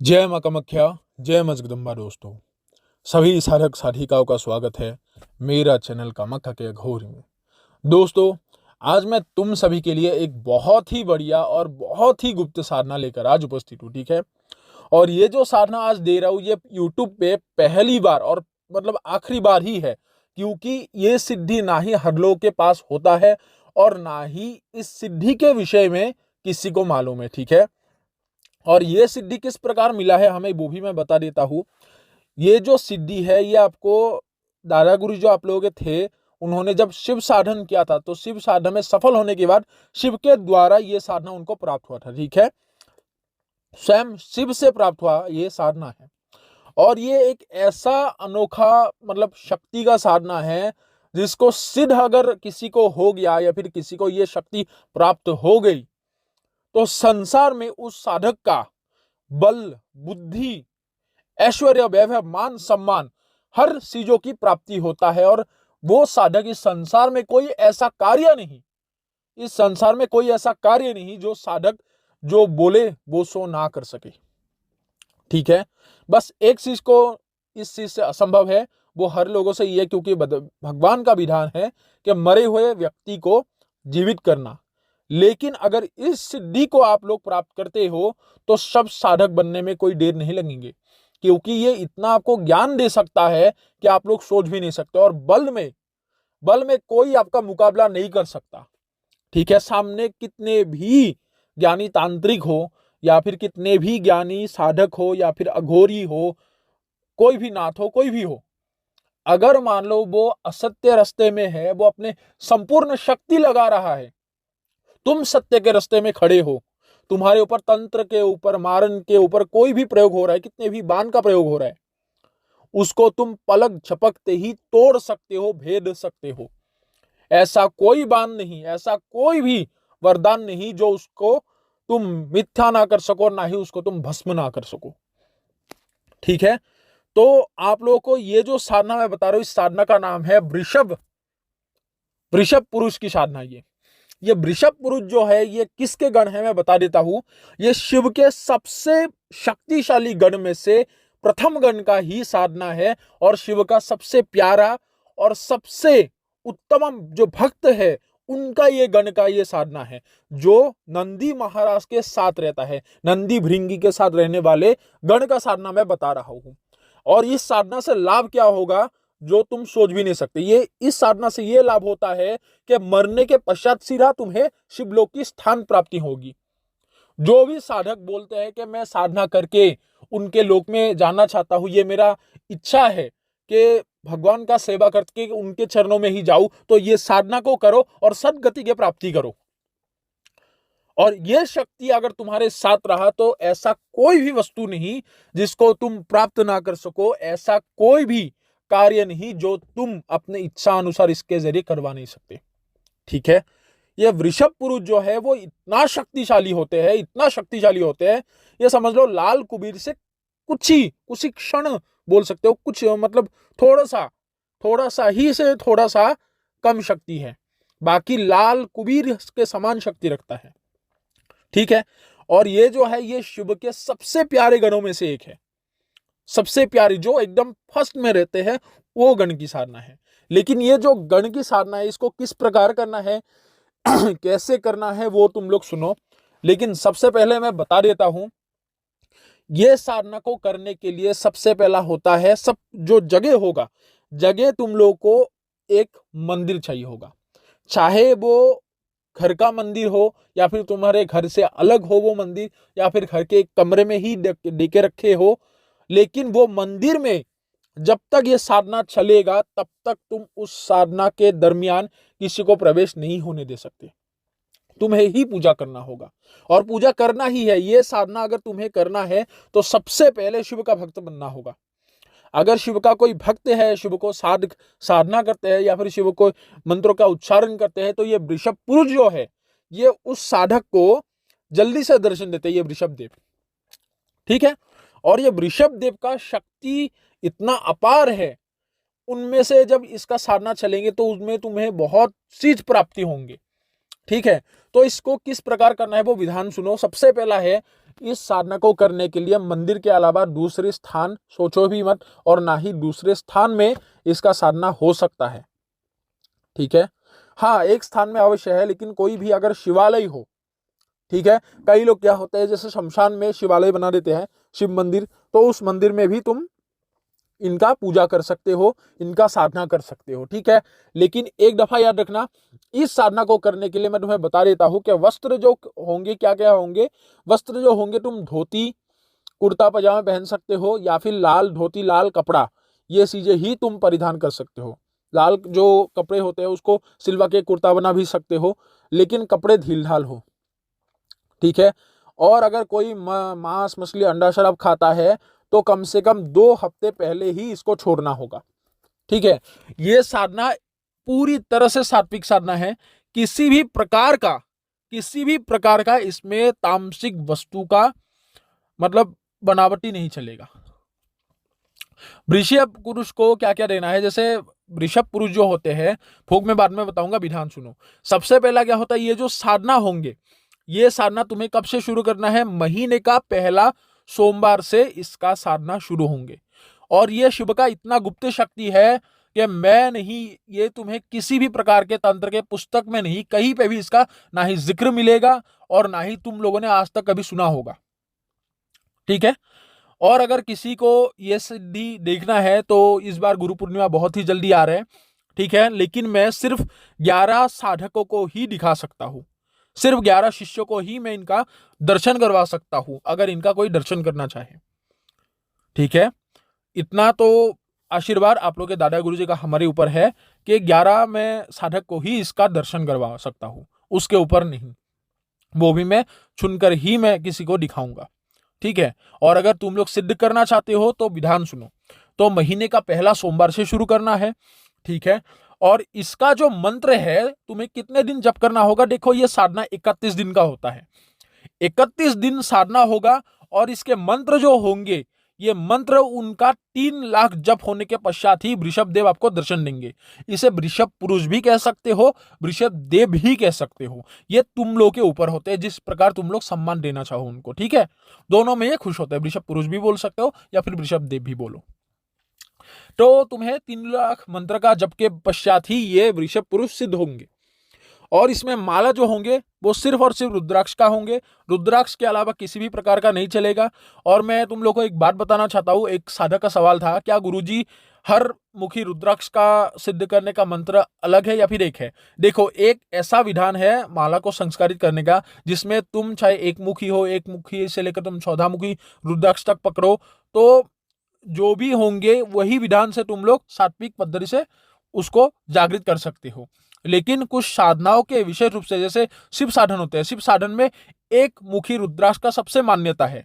जय मां कामाख्या, जय मां जगदम्बा। दोस्तों, सभी साधक साधिकाओं का स्वागत है मेरा चैनल कामाख्या के अघोरी में। दोस्तों, आज मैं तुम सभी के लिए एक बहुत ही बढ़िया और बहुत ही गुप्त साधना लेकर आज उपस्थित हूँ। ठीक है, और ये जो साधना आज दे रहा हूँ ये यूट्यूब पे पहली बार और मतलब आखिरी बार ही है, क्योंकि ये सिद्धि ना ही हर लोग के पास होता है और ना ही इस सिद्धि के विषय में किसी को मालूम है। ठीक है, और ये सिद्धि किस प्रकार मिला है हमें वो भी मैं बता देता हूँ। ये जो सिद्धि है ये आपको दादा गुरु जो आप लोगों के थे, उन्होंने जब शिव साधन किया था तो शिव साधन में सफल होने के बाद शिव के द्वारा ये साधना उनको प्राप्त हुआ था। ठीक है, स्वयं शिव से प्राप्त हुआ ये साधना है और ये एक ऐसा अनोखा मतलब शक्ति का साधना है जिसको सिद्ध अगर किसी को हो गया या फिर किसी को ये शक्ति प्राप्त हो गई तो संसार में उस साधक का बल, बुद्धि, ऐश्वर्य, वैभव, मान, सम्मान हर चीजों की प्राप्ति होता है। और वो साधक इस संसार में कोई ऐसा कार्य नहीं, इस संसार में कोई ऐसा कार्य नहीं जो साधक जो बोले वो सो ना कर सके। ठीक है, बस एक चीज को इस चीज से असंभव है, वो हर लोगों से ये, क्योंकि भगवान का विधान है कि मरे हुए व्यक्ति को जीवित करना। लेकिन अगर इस सिद्धि को आप लोग प्राप्त करते हो तो सब साधक बनने में कोई देर नहीं लगेंगे, क्योंकि ये इतना आपको ज्ञान दे सकता है कि आप लोग सोच भी नहीं सकते। और बल में कोई आपका मुकाबला नहीं कर सकता। ठीक है, सामने कितने भी ज्ञानी तांत्रिक हो या फिर कितने भी ज्ञानी साधक हो या फिर अघोरी हो, कोई भी नाथ हो, कोई भी हो, अगर मान लो वो असत्य रास्ते में है, वो अपने संपूर्ण शक्ति लगा रहा है, तुम सत्य के रास्ते में खड़े हो, तुम्हारे ऊपर तंत्र के ऊपर, मारन के ऊपर कोई भी प्रयोग हो रहा है, कितने भी बाण का प्रयोग हो रहा है, उसको तुम पलक झपकते ही तोड़ सकते हो, भेद सकते हो। ऐसा कोई बाण नहीं, ऐसा कोई भी वरदान नहीं जो उसको तुम मिथ्या ना कर सको, ना ही उसको तुम भस्म ना कर सको। ठीक है, तो आप लोगों को ये जो साधना मैं बता रहा हूं, इस साधना का नाम है वृषभ पुरुष की साधना। ये वृषभ पुरुष जो है ये किसके गण है मैं बता देता हूं। ये शिव के सबसे शक्तिशाली गण में से प्रथम गण का ही साधना है और शिव का सबसे प्यारा और सबसे उत्तम जो भक्त है उनका ये गण का ये साधना है, जो नंदी महाराज के साथ रहता है, नंदी भृंगी के साथ रहने वाले गण का साधना मैं बता रहा हूं। और इस साधना से लाभ क्या होगा जो तुम सोच भी नहीं सकते। ये इस साधना से ये लाभ होता है कि मरने के पश्चात सीधा तुम्हें शिवलोक की स्थान प्राप्ति होगी। जो भी साधक बोलते हैं कि मैं साधना करके उनके लोक में जाना चाहता हूं, ये मेरा इच्छा है कि भगवान का सेवा करके उनके चरणों में ही जाऊं, तो ये साधना को करो और सदगति की प्राप्ति करो। और ये शक्ति अगर तुम्हारे साथ रहा तो ऐसा कोई भी वस्तु नहीं जिसको तुम प्राप्त ना कर सको, ऐसा कोई भी कार्य नहीं जो तुम अपने इच्छा अनुसार इसके जरिए करवा नहीं सकते। ठीक है, ये वृषभ पुरुष जो है वो इतना शक्तिशाली होते हैं, इतना शक्तिशाली होते हैं, ये समझ लो लाल कुबेर से कुछ ही क्षण बोल सकते हो, कुछ मतलब थोड़ा सा ही से थोड़ा सा कम शक्ति है, बाकी लाल कुबेर के समान शक्ति रखता है। ठीक है, और ये जो है ये शिव के सबसे प्यारे गणों में से एक है, सबसे प्यारी जो एकदम फर्स्ट में रहते हैं वो गण की साधना है। लेकिन ये जो गण की साधना है इसको किस प्रकार करना है कैसे करना है वो तुम लोग सुनो। लेकिन सबसे पहले मैं बता देता हूं, ये साधना को करने के लिए सबसे पहला होता है, सब जो जगह होगा, जगह तुम लोग को एक मंदिर चाहिए होगा, चाहे वो घर का मंदिर हो या फिर तुम्हारे घर से अलग हो वो मंदिर, या फिर घर के एक कमरे में ही देके रखे हो। लेकिन वो मंदिर में जब तक ये साधना चलेगा तब तक तुम उस साधना के दरमियान किसी को प्रवेश नहीं होने दे सकते, तुम्हें ही पूजा करना होगा और पूजा करना ही है। ये साधना अगर तुम्हें करना है तो सबसे पहले शिव का भक्त बनना होगा। अगर शिव का कोई भक्त है, शिव को साधना करते हैं या फिर शिव को मंत्रों का उच्चारण करते हैं, तो ये वृषभ पुरुष जो है ये उस साधक को जल्दी से दर्शन देते हैं, ये वृषभ देव। ठीक है, और ये वृषभ देव का शक्ति इतना अपार है, उनमें से जब इसका साधना चलेंगे तो उसमें तुम्हें बहुत चीज प्राप्ति होंगे। ठीक है, तो इसको किस प्रकार करना है वो विधान सुनो। सबसे पहला है, इस साधना को करने के लिए मंदिर के अलावा दूसरे स्थान सोचो भी मत, और ना ही दूसरे स्थान में इसका साधना हो सकता है। ठीक है, हाँ एक स्थान में अवश्य है, लेकिन कोई भी अगर शिवालय हो, ठीक है, कई लोग क्या होते हैं जैसे शमशान में शिवालय बना देते हैं, शिव मंदिर, तो उस मंदिर में भी तुम इनका पूजा कर सकते हो, इनका साधना कर सकते हो। ठीक है, लेकिन एक दफा याद रखना, इस साधना को करने के लिए मैं तुम्हें बता देता हूं कि वस्त्र जो होंगे क्या क्या होंगे। वस्त्र जो होंगे, तुम धोती कुर्ता पजामा पहन सकते हो, या फिर लाल धोती लाल कपड़ा, ये चीजें ही तुम परिधान कर सकते हो। लाल जो कपड़े होते हैं उसको सिलवा के कुर्ता बना भी सकते हो, लेकिन कपड़े ढील ढाल हो। ठीक है, और अगर कोई मांस मछली अंडा शराब खाता है तो कम से कम 2 हफ्ते पहले ही इसको छोड़ना होगा। ठीक है, यह साधना पूरी तरह से सात्विक साधना है। किसी भी प्रकार का इसमें तामसिक वस्तु का मतलब बनावटी नहीं चलेगा। वृषभ पुरुष को क्या क्या देना है, जैसे वृषभ पुरुष जो होते हैं, भोग में बाद में बताऊंगा, विधान सुनो। सबसे पहला क्या होता है, ये जो साधना होंगे, ये साधना तुम्हें कब से शुरू करना है, महीने का पहला सोमवार से इसका साधना शुरू होंगे। और ये शिव का इतना गुप्त शक्ति है कि मैं नहीं, ये तुम्हें किसी भी प्रकार के तंत्र के पुस्तक में नहीं, कहीं पे भी इसका ना ही जिक्र मिलेगा और ना ही तुम लोगों ने आज तक कभी सुना होगा। ठीक है, और अगर किसी को ये सिद्धि देखना है तो इस बार गुरु पूर्णिमा बहुत ही जल्दी आ रहे हैं। ठीक है, लेकिन मैं सिर्फ 11 साधकों को ही दिखा सकता हूं, सिर्फ 11 शिष्यों को ही मैं इनका दर्शन करवा सकता हूं, अगर इनका कोई दर्शन करना चाहे। ठीक है, इतना तो आशीर्वाद आप लोग के दादा गुरु जी का हमारे ऊपर है कि 11 मैं साधक को ही इसका दर्शन करवा सकता हूं, उसके ऊपर नहीं, वो भी मैं चुनकर ही मैं किसी को दिखाऊंगा। ठीक है, और अगर तुम लोग सिद्ध करना चाहते हो तो विधान सुनो, तो महीने का पहला सोमवार से शुरू करना है। ठीक है, और इसका जो मंत्र है तुम्हें कितने दिन जप करना होगा, देखो ये साधना 31 दिन का होता है, 31 दिन साधना होगा। और इसके मंत्र जो होंगे, ये मंत्र उनका 3 लाख जप होने के पश्चात ही वृषभ देव आपको दर्शन देंगे। इसे वृषभ पुरुष भी कह सकते हो, वृषभ देव भी कह सकते हो, ये तुम लोग के ऊपर होते हैं, जिस प्रकार तुम लोग सम्मान देना चाहो उनको। ठीक है, दोनों में ये खुश होते हैं, वृषभ पुरुष भी बोल सकते हो या फिर वृषभ देव भी बोलो। तो तुम्हें 3 लाख मंत्र का जप के पश्चात ही ये वृषभ पुरुष सिद्ध होंगे। और इसमें माला जो होंगे वो सिर्फ और सिर्फ रुद्राक्ष का होंगे, रुद्राक्ष के अलावा किसी भी प्रकार का नहीं चलेगा। और मैं तुम लोग को एक बात बताना चाहता हूं, एक साधक का सवाल था, क्या गुरुजी हर मुखी रुद्राक्ष का सिद्ध करने का मंत्र अलग है या फिर एक है? देखो, एक ऐसा विधान है माला को संस्कारित करने का जिसमें तुम चाहे एक मुखी हो, एक मुखी से लेकर तुम 14 मुखी रुद्राक्ष तक पकड़ो, तो जो भी होंगे वही विधान से तुम लोग सात्विक पद्धति से उसको जागृत कर सकते हो। लेकिन कुछ साधनाओं के विशेष रूप से, जैसे शिव साधन होते हैं, शिव साधन में एक मुखी रुद्राक्ष का सबसे मान्यता है।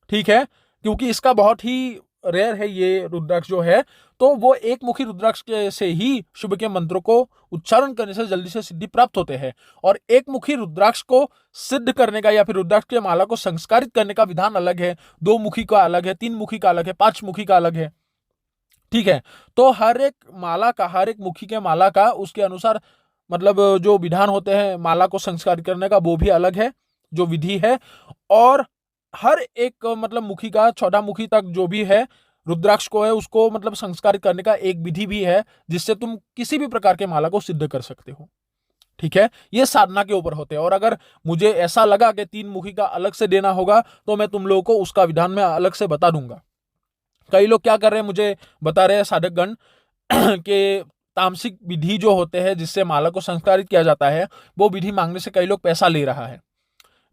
ठीक है, क्योंकि इसका बहुत ही रेयर है ये रुद्राक्ष जो है, तो वो एक मुखी रुद्राक्ष के से ही शिव के मंत्रों को उच्चारण करने से जल्दी से सिद्धि प्राप्त होते हैं। और एक मुखी रुद्राक्ष को सिद्ध करने का या फिर रुद्राक्ष के माला को संस्कारित करने का विधान अलग है, 2 मुखी का अलग है, 3 मुखी का अलग है, 5 मुखी का अलग है। ठीक है, तो हर एक माला का, हर एक मुखी के माला का उसके अनुसार मतलब जो विधान होते हैं माला को संस्कारित करने का, वो भी अलग है जो विधि है। और हर एक मतलब मुखी का, 14 मुखी तक जो भी है रुद्राक्ष को है, उसको मतलब संस्कारित करने का एक विधि भी है, जिससे तुम किसी भी प्रकार के माला को सिद्ध कर सकते हो। ठीक है, ये साधना के ऊपर होते हैं। और अगर मुझे ऐसा लगा कि 3 मुखी का अलग से देना होगा तो मैं तुम लोगों को उसका विधान में अलग से बता दूंगा। कई लोग क्या कर रहे हैं, मुझे बता रहे हैं साधकगण के तामसिक विधि जो होते हैं जिससे माला को संस्कारित किया जाता है, वो विधि मांगने से कई लोग पैसा ले रहा है।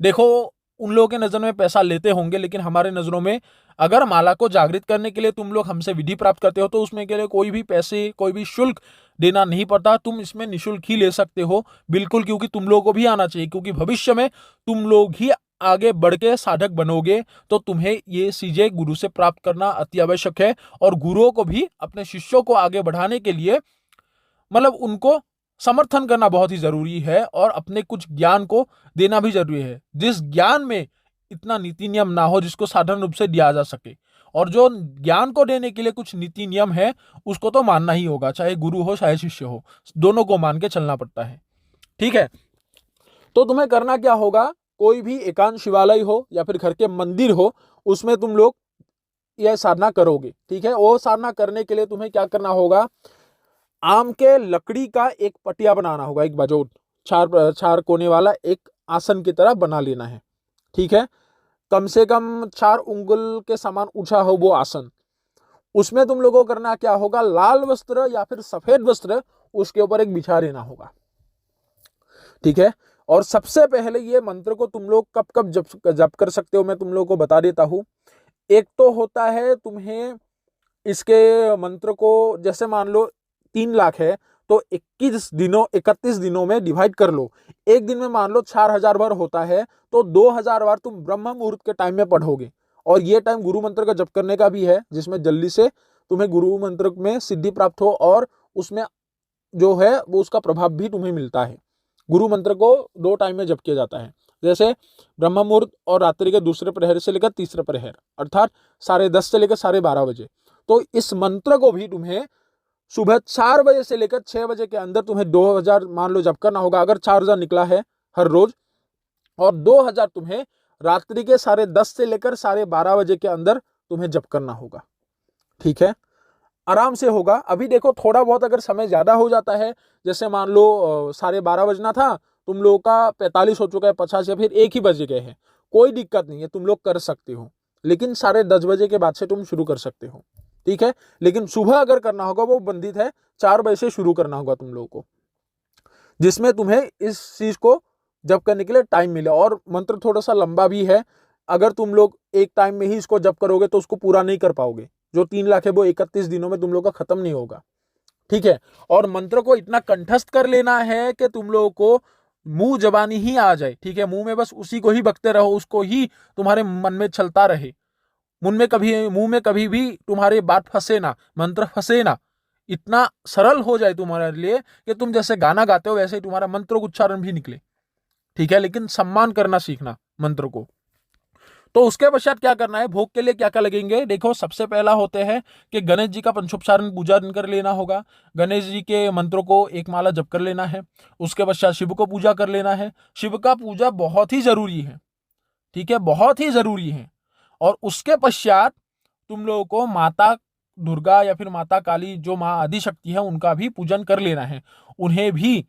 देखो, उन लोगों के नजर में पैसा लेते होंगे, लेकिन हमारे नजरों में अगर माला को जागृत करने के लिए तुम लोग हमसे विधि प्राप्त करते हो तो उसमें के लिए कोई भी पैसे, कोई भी शुल्क देना नहीं पड़ता। तुम इसमें निःशुल्क ही ले सकते हो बिल्कुल, क्योंकि तुम लोगों को भी आना चाहिए, क्योंकि भविष्य में तुम लोग ही आगे बढ़ के साधक बनोगे, तो तुम्हें ये चीजें गुरु से प्राप्त करना अति आवश्यक है। और गुरुओं को भी अपने शिष्यों को आगे बढ़ाने के लिए मतलब उनको समर्थन करना बहुत ही जरूरी है, और अपने कुछ ज्ञान को देना भी जरूरी है, जिस ज्ञान में इतना नीति नियम ना हो जिसको साधारण रूप से दिया जा सके। और जो ज्ञान को देने के लिए कुछ नीति नियम है उसको तो मानना ही होगा, चाहे गुरु हो चाहे शिष्य हो, दोनों को मान के चलना पड़ता है। ठीक है, तो तुम्हें करना क्या होगा, कोई भी एकांत शिवालय हो या फिर घर के मंदिर हो, उसमें तुम लोग यह साधना करोगे। ठीक है, वो साधना करने के लिए तुम्हें क्या करना होगा, आम के लकड़ी का एक पटिया बनाना होगा, एक बाजोट, चार चार कोने वाला एक आसन की तरह बना लेना है। ठीक है, कम से कम 4 उंगल के समान ऊंचा हो वो आसन। उसमें तुम लोगों को करना क्या होगा, लाल वस्त्र या फिर सफेद वस्त्र उसके ऊपर एक बिछा देना होगा। ठीक है, और सबसे पहले ये मंत्र को तुम लोग कब कब जप कर सकते हो, मैं तुम लोगों को बता देता हूं। एक तो होता है तुम्हें इसके मंत्र को, जैसे मान लो 3 लाख है तो 31 दिनों में डिवाइड कर लो। एक दिन में मान लो 4000 बार होता है तो 2000 बार तुम ब्रह्म मुहूर्त के टाइम में पढ़ोगे। और ये टाइम गुरु मंत्र का जप करने का भी है, जिसमें जल्दी से तुम्हें गुरु मंत्र में सिद्धि प्राप्त हो और उसमें जो है वो उसका प्रभाव भी तुम्हें मिलता है। गुरु मंत्र को 2 टाइम में जप किया जाता है, जैसे ब्रह्म मुहूर्त और रात्रि के दूसरे प्रहर से लेकर तीसरे प्रहर, अर्थात 10:30 से लेकर 12:30 बजे। तो इस मंत्र को भी तुम्हें सुबह 4 बजे से लेकर 6 बजे के अंदर तुम्हें 2000 मान लो जप करना होगा, अगर 4000 निकला है हर रोज, और 2000 तुम्हें रात्रि के 10:30 से लेकर 12:30 बजे के अंदर तुम्हें जप करना होगा। ठीक है, आराम से होगा। अभी देखो थोड़ा बहुत अगर समय ज्यादा हो जाता है, जैसे मान लो 12:30 बजना था, तुम लोगों का 45 हो चुका है, 50 या फिर 1 ही बज गए हैं, कोई दिक्कत नहीं है, तुम लोग कर सकते हो। लेकिन 10:30 बजे के बाद से तुम शुरू कर सकते हो। ठीक है, लेकिन सुबह अगर करना होगा वो बंधित है, 4 बजे से शुरू करना होगा तुम लोगों को, जिसमें तुम्हें इस चीज को जप करने के लिए टाइम मिले। और मंत्र थोड़ा सा लंबा भी है, अगर तुम लोग एक टाइम में ही इसको जप करोगे तो उसको पूरा नहीं कर पाओगे। जो 3 लाख है वो 31 दिनों में तुम लोग का खत्म नहीं होगा। ठीक है, और मंत्र को इतना कंठस्थ कर लेना है कि तुम लोगों को मुंह जबानी ही आ जाए। ठीक है, मुंह में बस उसी को ही बकते रहो, उसको ही तुम्हारे मन में चलता रहे, मुंह में कभी भी तुम्हारी बात फंसे ना, मंत्र फंसे ना। इतना सरल हो जाए तुम्हारे लिए कि तुम जैसे गाना गाते हो वैसे ही तुम्हारा मंत्र उच्चारण भी निकले। ठीक है, लेकिन सम्मान करना सीखना मंत्र को। तो उसके पश्चात क्या करना है, भोग के लिए क्या क्या लगेंगे, देखो सबसे पहला होते हैं कि गणेश जी का पंचोपचारण पूजा कर लेना होगा। गणेश जी के मंत्रों को एक माला जप कर लेना है। उसके पश्चात शिव को पूजा कर लेना है। शिव का पूजा बहुत ही जरूरी है। ठीक है, बहुत ही जरूरी है। और उसके पश्चात तुम लोगों को माता दुर्गा या फिर माता काली, जो माँ आदि शक्ति है, उनका भी पूजन कर लेना है। उन्हें भी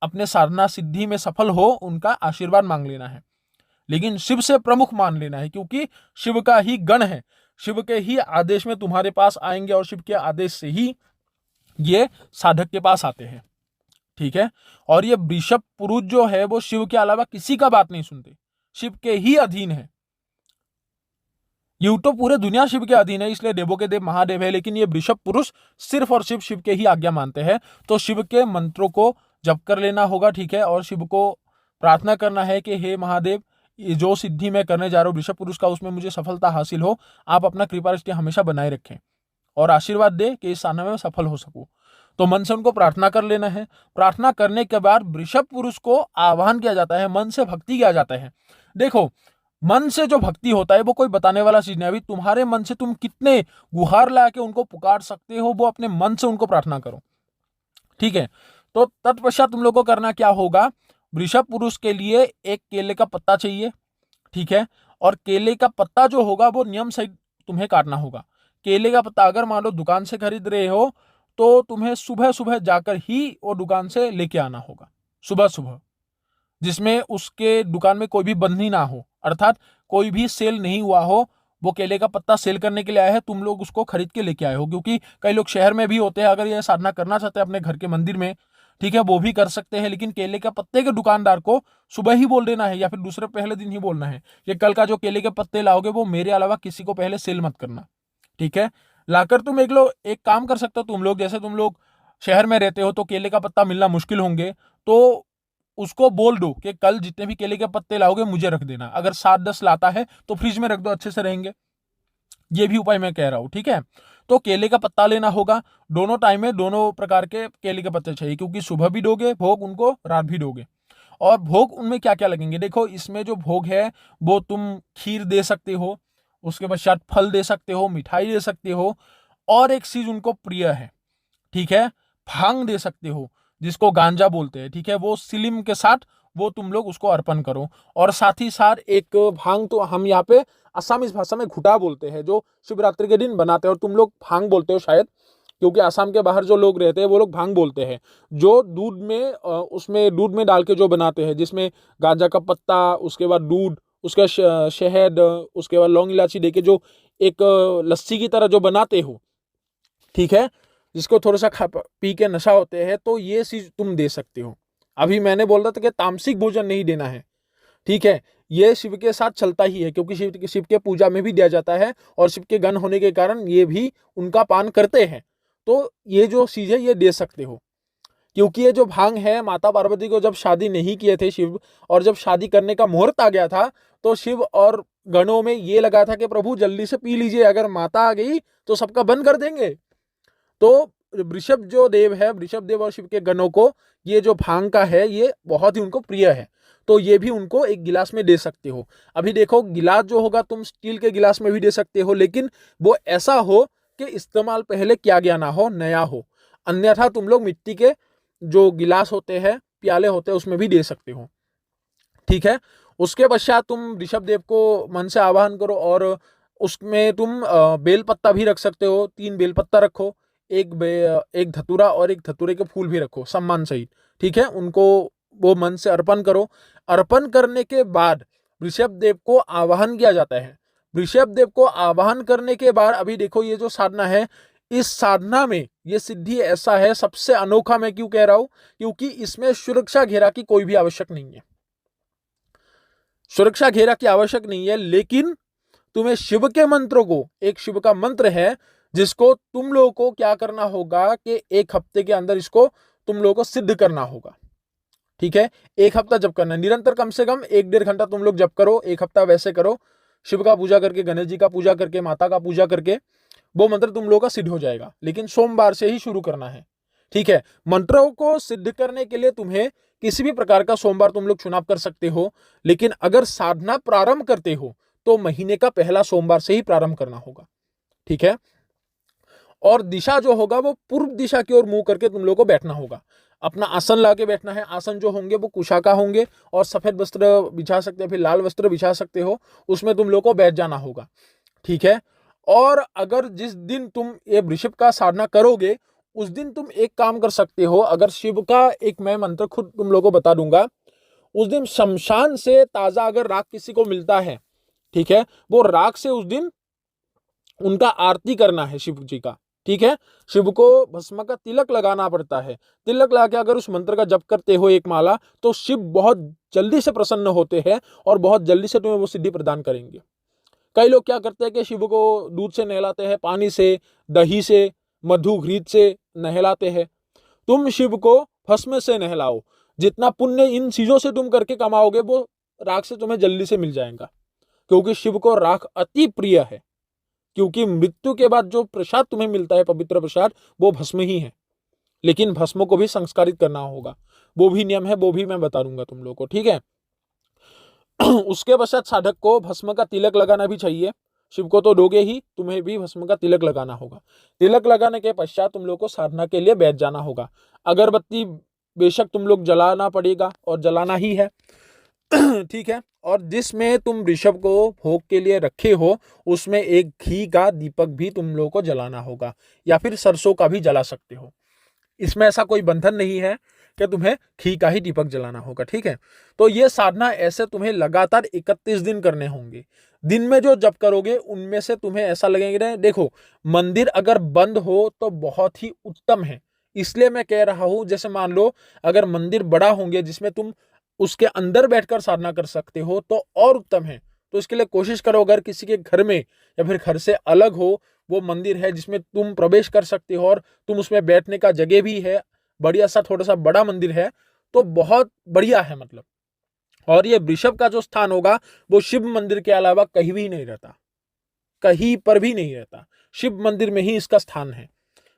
अपने साधना सिद्धि में सफल हो उनका आशीर्वाद मांग लेना है। लेकिन शिव से प्रमुख मान लेना है, क्योंकि शिव का ही गण है, शिव के ही आदेश में तुम्हारे पास आएंगे और शिव के आदेश से ही ये साधक के पास आते हैं। ठीक है, और ये वृषभ पुरुष जो है वो शिव के अलावा किसी का बात नहीं सुनते, शिव के ही अधीन है। यूं तो पूरे दुनिया शिव के अधीन है, इसलिए देवों के देव महादेव है, लेकिन ये वृषभ पुरुष सिर्फ और सिर्फ शिव के ही आज्ञा मानते हैं। तो शिव के मंत्रों को जप कर लेना होगा। ठीक है, और शिव को प्रार्थना करना है कि हे महादेव, जो सिद्धि मैं करने जा रहा हूँ वृषभ पुरुष का, उसमें मुझे सफलता हासिल हो, आप अपना कृपा दृष्टि हमेशा बनाए रखें और आशीर्वाद दे कि इस साधना में सफल हो सकूं। तो मन से उनको प्रार्थना कर लेना है। प्रार्थना करने के बाद वृषभ पुरुष को आह्वान किया जाता है, मन से भक्ति किया जाता है। देखो, मन से जो भक्ति होता है वो कोई बताने वाला चीज नहीं। अभी तुम्हारे मन से तुम कितने गुहार ला के उनको पुकार सकते हो, वो अपने मन से उनको प्रार्थना करो। ठीक है, तो तत्पश्चात तुम लोग को करना क्या होगा, वृषभ पुरुष के लिए एक केले का पत्ता चाहिए। ठीक है, और केले का पत्ता जो होगा वो नियम सहित तुम्हें काटना होगा। केले का पत्ता अगर मान लो दुकान से खरीद रहे हो तो तुम्हें सुबह सुबह जाकर ही वो दुकान से लेके आना होगा, सुबह सुबह, जिसमें उसके दुकान में कोई भी बंदी ना हो, अर्थात कोई भी सेल नहीं हुआ हो। वो केले का पत्ता सेल करने के लिए आया है, तुम लोग उसको खरीद के लेके आए हो। क्योंकि कई लोग शहर में भी होते हैं, अगर ये साधना करना चाहते हैं अपने घर के मंदिर में, ठीक है, वो भी कर सकते हैं। लेकिन केले के पत्ते के दुकानदार को सुबह ही बोल देना है या फिर दूसरे पहले दिन ही बोलना है कि कल का जो केले के पत्ते लाओगे वो मेरे अलावा किसी को पहले सेल मत करना। ठीक है, लाकर तुम एक काम कर सकते हो, तुम लोग जैसे तुम लोग शहर में रहते हो तो केले का पत्ता मिलना मुश्किल होंगे, तो उसको बोल दो कि कल जितने भी केले के पत्ते लाओगे मुझे रख देना। अगर 7-10 लाता है तो फ्रिज में रख दो, अच्छे से रहेंगे। ये भी उपाय मैं कह रहा हूं। ठीक है, तो केले का पत्ता लेना होगा। दोनों टाइम में दोनों प्रकार के केले के पत्ते चाहिए, क्योंकि सुबह भी दोगे भोग उनको, रात भी दोगे। और भोग उनमें क्या क्या लगेंगे, देखो इसमें जो भोग है वो तुम खीर दे सकते हो, उसके पश्चात फल दे सकते हो, मिठाई दे सकते हो, और एक चीज उनको प्रिय है, ठीक है, भांग दे सकते हो, जिसको गांजा बोलते हैं। ठीक है, वो सिलिम के साथ वो तुम लोग उसको अर्पण करो। और साथ ही साथ एक भांग, तो हम यहाँ पे असमीज भाषा में घुटा बोलते हैं, जो शिवरात्रि के दिन बनाते हैं, और तुम लोग भांग बोलते हो शायद, क्योंकि आसाम के बाहर जो लोग रहते हैं वो लोग भांग बोलते हैं। जो दूध में उसमें दूध में डाल के जो बनाते हैं, जिसमें गांजा का पत्ता, उसके बाद दूध, उसका शहद, उसके बाद लौंग इलायची देके जो एक लस्सी की तरह जो बनाते हो, ठीक है, जिसको थोड़ा सा पी के नशा होते हैं, तो ये चीज तुम दे सकते हो। अभी मैंने बोल रहा था कि तामसिक भोजन नहीं देना है, ठीक है, ये शिव के साथ चलता ही है, क्योंकि शिव के पूजा में भी दिया जाता है, और शिव के गण होने के कारण ये भी उनका पान करते हैं। तो ये जो चीज है ये दे सकते हो, क्योंकि ये जो भांग है, माता पार्वती को जब शादी नहीं किए थे शिव, और जब शादी करने का मुहूर्त आ गया था, तो शिव और गणों में ये लगा था कि प्रभु जल्दी से पी लीजिए, अगर माता आ गई तो सबका बंद कर देंगे। तो वृषभ जो देव है, वृषभ देव और शिव के गणों को ये जो भांग का है ये बहुत ही उनको प्रिय है, तो ये भी उनको एक गिलास में दे सकते हो। अभी देखो, गिलास जो होगा तुम स्टील के गिलास में भी दे सकते हो, लेकिन वो ऐसा हो कि इस्तेमाल पहले किया गया ना हो, नया हो। अन्यथा तुम लोग मिट्टी के जो गिलास होते हैं, प्याले होते हैं, उसमें भी दे सकते हो, ठीक है। उसके पश्चात तुम ऋषभ देव को मन से आवाहन करो, और उसमें तुम बेल पत्ता भी रख सकते हो, 3 बेल पत्ता रखो, एक धतूरा और एक धतूरे के फूल भी रखो सम्मान सहित, ठीक है। उनको वो मन से अर्पण करो। अर्पण करने के बाद ऋषभ देव को आवाहन किया जाता है। ऋषभ देव को आवाहन करने के बाद अभी देखो, ये जो साधना है, इस साधना में ये सिद्धि ऐसा है, सबसे अनोखा मैं क्यों कह रहा हूं, क्योंकि इसमें सुरक्षा घेरा की कोई भी आवश्यक नहीं है, सुरक्षा घेरा की आवश्यक नहीं है, लेकिन तुम्हें शिव के मंत्रों को, एक शिव का मंत्र है जिसको तुम लोगों को क्या करना होगा कि 1 हफ्ते के अंदर इसको तुम लोगों को सिद्ध करना होगा, ठीक है। 1 हफ्ता जप करना है, निरंतर कम से कम 1-1.5 घंटा तुम लोग जप करो, 1 हफ्ता वैसे करो, शिव का पूजा करके, गणेश जी का पूजा करके, माता का पूजा करके, वो मंत्र तुम लोगों का सिद्ध हो जाएगा। लेकिन सोमवार से ही शुरू करना है, ठीक है। मंत्रों को सिद्ध करने के लिए तुम्हें किसी भी प्रकार का सोमवार तुम लोग चुनाव कर सकते हो, लेकिन अगर साधना प्रारंभ करते हो तो महीने का पहला सोमवार से ही प्रारंभ करना होगा, ठीक है। और दिशा जो होगा वो पूर्व दिशा की ओर मुंह करके तुम लोगों को बैठना होगा। अपना आसन लाके बैठना है। आसन जो होंगे वो कुशाका होंगे, और सफेद वस्त्र बिछा सकते हो, फिर लाल वस्त्र बिछा सकते हो, उसमें तुम लोग को बैठ जाना होगा, ठीक है। और अगर जिस दिन तुम ये वृषभ का साधना करोगे, उस दिन तुम एक काम कर सकते हो। अगर शिव का एक मैं मंत्र खुद तुम लोगों को बता दूंगा, उस दिन शमशान से ताजा अगर राख किसी को मिलता है, ठीक है, वो राख से उस दिन उनका आरती करना है शिव जी का, ठीक है। शिव को भस्म का तिलक लगाना पड़ता है। तिलक लगा के अगर उस मंत्र का जप करते हो एक माला, तो शिव बहुत जल्दी से प्रसन्न होते हैं और बहुत जल्दी से तुम्हें वो सिद्धि प्रदान करेंगे। कई लोग क्या करते हैं कि शिव को दूध से नहलाते हैं, पानी से, दही से, मधु घृत से नहलाते हैं। तुम शिव को भस्म से नहलाओ। जितना पुण्य इन चीजों से तुम करके कमाओगे, वो राख से तुम्हें जल्दी से मिल जाएगा, क्योंकि शिव को राख अति प्रिय है। क्योंकि मृत्यु के बाद जो प्रसाद तुम्हें मिलता है, पवित्र प्रसाद, वो भस्म ही है। लेकिन भस्म को भी संस्कारित करना होगा, वो भी नियम है, वो भी मैं बता दूंगा तुम लोग को, ठीक है। उसके पश्चात साधक को भस्म का तिलक लगाना भी चाहिए। शिव को तो दोगे ही, तुम्हें भी भस्म का तिलक लगाना होगा। तिलक लगाने के पश्चात तुम लोग को साधना के लिए बैठ जाना होगा। अगरबत्ती बेशक तुम लोग जलाना पड़ेगा, और जलाना ही है, ठीक है। और जिसमें तुम ऋषभ को भोग के लिए रखे हो, उसमें एक घी का दीपक भी तुम लोगों को जलाना होगा, या फिर सरसों का भी जला सकते हो। इसमें ऐसा कोई बंधन नहीं है कि तुम्हें घी का ही दीपक जलाना होगा, ठीक है। तो ये साधना ऐसे तुम्हें लगातार 31 दिन करने होंगे। दिन में जो जप करोगे, उनमें से तुम्हें ऐसा लगेगा, देखो मंदिर अगर बंद हो तो बहुत ही उत्तम है। इसलिए मैं कह रहा हूं, जैसे मान लो अगर मंदिर बड़ा होंगे जिसमें तुम उसके अंदर बैठकर साधना कर सकते हो, तो और उत्तम है। तो इसके लिए कोशिश करो, अगर किसी के घर में या फिर घर से अलग हो वो मंदिर है जिसमें तुम प्रवेश कर सकते हो, और तुम उसमें बैठने का जगह भी है, बढ़िया सा थोड़ा सा बड़ा मंदिर है, तो बहुत बढ़िया है मतलब। और ये वृषभ का जो स्थान होगा, वो शिव मंदिर के अलावा कहीं भी नहीं रहता, कहीं पर भी नहीं रहता, शिव मंदिर में ही इसका स्थान है।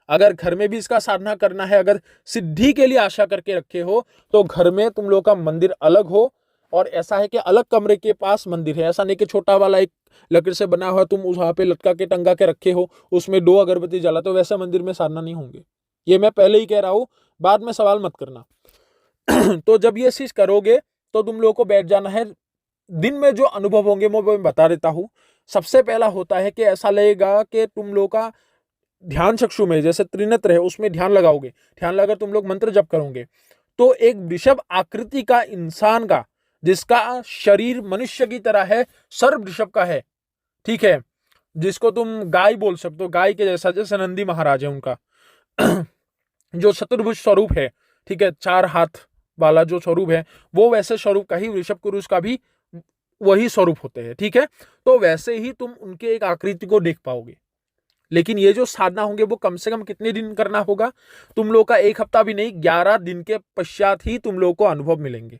अगर घर में भी इसका साधना करना है, अगर सिद्धि के लिए आशा करके रखे हो, तो घर में तुम लोग का मंदिर अलग हो। और ऐसा है कि अलग कमरे के पास मंदिर है, ऐसा नहीं कि छोटा वाला एक लकड़ी से बना हुआ तुम वहां पे लटका के टंगा के रखे हो, उसमें 2 अगरबत्ती जलाते हो, वैसे मंदिर में साधना नहीं होंगे। ये मैं पहले ही कह रहा हूं, बाद में सवाल मत करना। तो जब ये चीज करोगे, तो तुम लोगों को बैठ जाना है। दिन में जो अनुभव होंगे वो मैं बता देता हूँ। सबसे पहला होता है कि ऐसा लगेगा कि तुम लोग का ध्यान चक्षु में जैसे त्रिनेत्र है उसमें ध्यान लगाओगे, ध्यान लगाकर तुम लोग मंत्र जप करोगे तो एक वृषभ आकृति का इंसान का, जिसका शरीर मनुष्य की तरह है, सर वृषभ का है, ठीक है, जिसको तुम गाय बोल सकते हो, गाय के जैसा, जैसे नंदी महाराज है उनका जो चतुर्भुज स्वरूप है, ठीक है, 4 हाथ वाला जो स्वरूप है वो वैसे स्वरूप का ही वृषभ पुरुष का भी वही स्वरूप होते हैं, ठीक है। तो वैसे ही तुम उनके एक आकृति को देख पाओगे। लेकिन ये जो साधना होंगे वो कम से कम कितने दिन करना होगा? तुम लोग का 1 हफ्ता भी नहीं, 11 दिन के पश्चात ही तुम लोग को अनुभव मिलेंगे।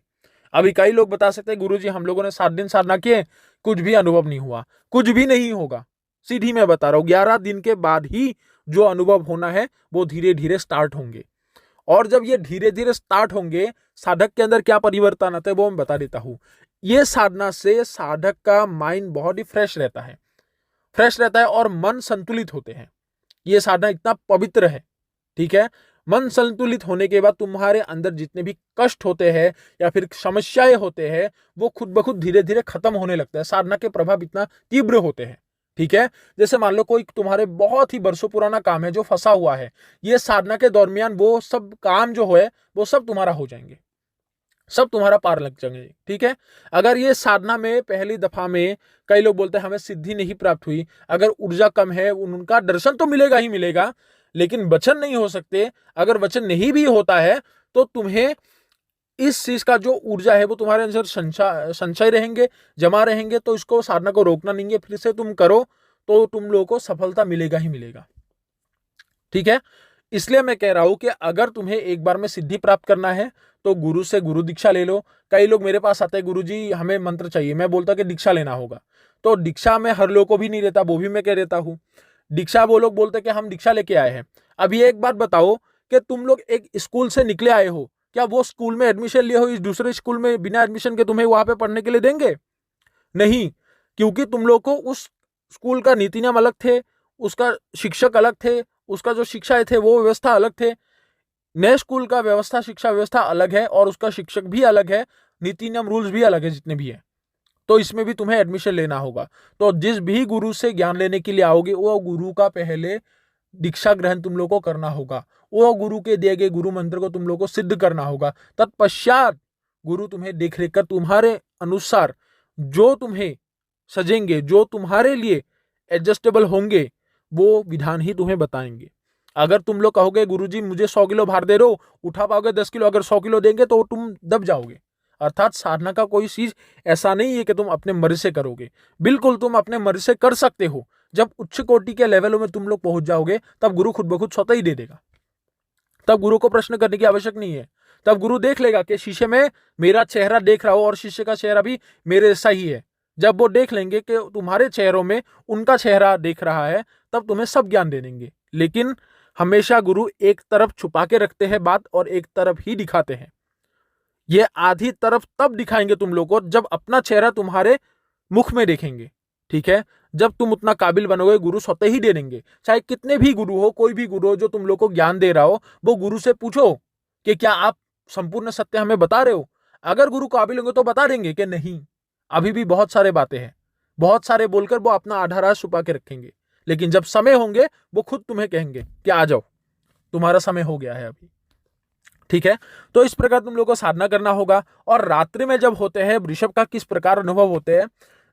अभी कई लोग बता सकते हैं गुरुजी हम लोगों ने 7 दिन साधना किए, कुछ भी अनुभव नहीं हुआ। कुछ भी नहीं होगा, सीधी मैं बता रहा हूं, 11 दिन के बाद ही जो अनुभव होना है वो धीरे धीरे स्टार्ट होंगे। और जब ये धीरे धीरे स्टार्ट होंगे, साधक के अंदर क्या परिवर्तन आता है वो मैं बता देता हूं। ये साधना से साधक का माइंड बहुत ही फ्रेश रहता है और मन संतुलित होते हैं। ये साधना इतना पवित्र है, ठीक है। मन संतुलित होने के बाद तुम्हारे अंदर जितने भी कष्ट होते हैं या फिर समस्याएं होते हैं वो खुद ब खुद धीरे धीरे खत्म होने लगता है। साधना के प्रभाव इतना तीव्र होते हैं, ठीक है। जैसे मान लो कोई तुम्हारे बहुत ही बरसों पुराना काम है जो फंसा हुआ है, ये साधना के दरमियान वो सब काम जो है वो सब तुम्हारा हो जाएंगे, सब तुम्हारा पार लग जाएंगे, ठीक है। अगर ये साधना में पहली दफा में कई लोग बोलते हैं हमें सिद्धि नहीं प्राप्त हुई, अगर ऊर्जा कम है उनका दर्शन तो मिलेगा ही मिलेगा, लेकिन वचन नहीं हो सकते। अगर वचन नहीं भी होता है तो तुम्हें इस चीज का जो ऊर्जा है वो तुम्हारे अंदर संचय रहेंगे, जमा रहेंगे। तो इसको साधना को रोकना नहीं है, फिर से तुम करो तो तुम लोगों को सफलता मिलेगा ही मिलेगा, ठीक है। इसलिए मैं कह रहा हूं कि अगर तुम्हें एक बार में सिद्धि प्राप्त करना है तो गुरु से गुरु दीक्षा ले लो। कई लोग मेरे पास आते हैं गुरु जी हमें मंत्र चाहिए, मैं बोलता कि दीक्षा लेना होगा। तो दीक्षा में हर लोग को भी नहीं रहता, वो भी मैं कह देता हूं। दीक्षा वो लोग बोलते कि हम दीक्षा लेके आए हैं। अभी एक बात बताओ कि तुम लोग एक स्कूल से निकले आए हो, क्या वो स्कूल में एडमिशन लिए हो इस दूसरे स्कूल में बिना एडमिशन के तुम्हें वहां पे पढ़ने के लिए देंगे? नहीं, क्योंकि तुम लोग को उस स्कूल का नीति नियम अलग थे, उसका शिक्षक अलग थे, उसका जो शिक्षाएं थे वो व्यवस्था अलग थे। नए स्कूल का व्यवस्था, शिक्षा व्यवस्था अलग है और उसका शिक्षक भी अलग है, नीति नियम रूल्स भी अलग है जितने भी है। तो इसमें भी तुम्हें एडमिशन लेना होगा। तो जिस भी गुरु से ज्ञान लेने के लिए आओगे वो गुरु का पहले दीक्षा ग्रहण तुम लोग को करना होगा, वो गुरु के दिए गए गुरु मंत्र को तुम लोग को सिद्ध करना होगा। तत्पश्चात गुरु तुम्हें देख रेख कर तुम्हारे अनुसार जो तुम्हें सजेंगे, जो तुम्हारे लिए एडजस्टेबल होंगे, वो विधान ही तुम्हें बताएंगे। अगर तुम लोग कहोगे गुरुजी मुझे 100 किलो भार दे रहे हो, उठा पाओगे 10 किलो, अगर 100 किलो देंगे तो तुम दब जाओगे। अर्थात साधना का कोई चीज ऐसा नहीं है कि तुम अपने मर्जी से करोगे, बिल्कुल तुम अपने मर्जी से कर सकते हो। जब उच्च कोटि के लेवलों में तुम लोग पहुंच जाओगे तब गुरु खुद ब खुद स्वतः ही दे देगा। तब गुरु को प्रश्न करने की आवश्यक नहीं है। तब गुरु देख लेगा कि शीशे में मेरा चेहरा देख रहा हो और शीशे का चेहरा भी मेरे जैसा ही है। जब वो देख लेंगे कि तुम्हारे चेहरों में उनका चेहरा देख रहा है तब तुम्हें सब ज्ञान दे देंगे। लेकिन हमेशा गुरु एक तरफ छुपा के रखते हैं बात और एक तरफ ही दिखाते हैं। ये आधी तरफ तब दिखाएंगे तुम लोग को जब अपना चेहरा तुम्हारे मुख में देखेंगे, ठीक है। जब तुम उतना काबिल बनोगे गुरु स्वतः ही दे देंगे। चाहे कितने भी गुरु हो, कोई भी गुरु हो जो तुम लोग को ज्ञान दे रहा हो, वो गुरु से पूछो कि क्या आप संपूर्ण सत्य हमें बता रहे हो। अगर गुरु काबिल होंगे तो बता देंगे कि नहीं, अभी भी बहुत सारे बातें हैं, बहुत सारे बोलकर वो अपना आधा राज छुपा के रखेंगे। लेकिन जब समय होंगे वो खुद तुम्हें कहेंगे कि आ जाओ, तुम्हारा समय हो गया है अभी, ठीक है। तो इस प्रकार तुम लोग को साधना करना होगा। और रात्रि में जब होते हैं वृषभ का किस प्रकार अनुभव होते हैं,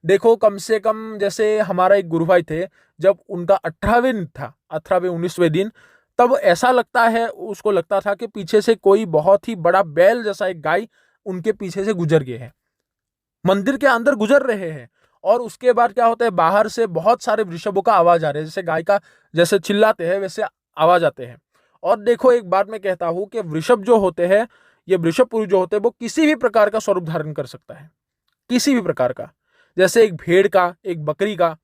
देखो कम से कम जैसे हमारा एक गुरु भाई थे, जब उनका 18वें दिन था, 18वें 19वें दिन, तब ऐसा लगता है, उसको लगता था कि पीछे से कोई बहुत ही बड़ा बैल जैसा एक गाय उनके पीछे से गुजर गए हैं, मंदिर के अंदर गुजर रहे हैं। और उसके बाद क्या होता है, बाहर से बहुत सारे वृषभों का आवाज आ रहा है, जैसे गाय का जैसे चिल्लाते हैं वैसे आवाज आते हैं। और देखो एक बात मैं कहता हूं कि वृषभ जो होते हैं, ये वृषभ पुरुष जो होते हैं वो किसी भी प्रकार का स्वरूप धारण कर सकता है, किसी भी प्रकार का, जैसे एक भेड़ का, एक बकरी का,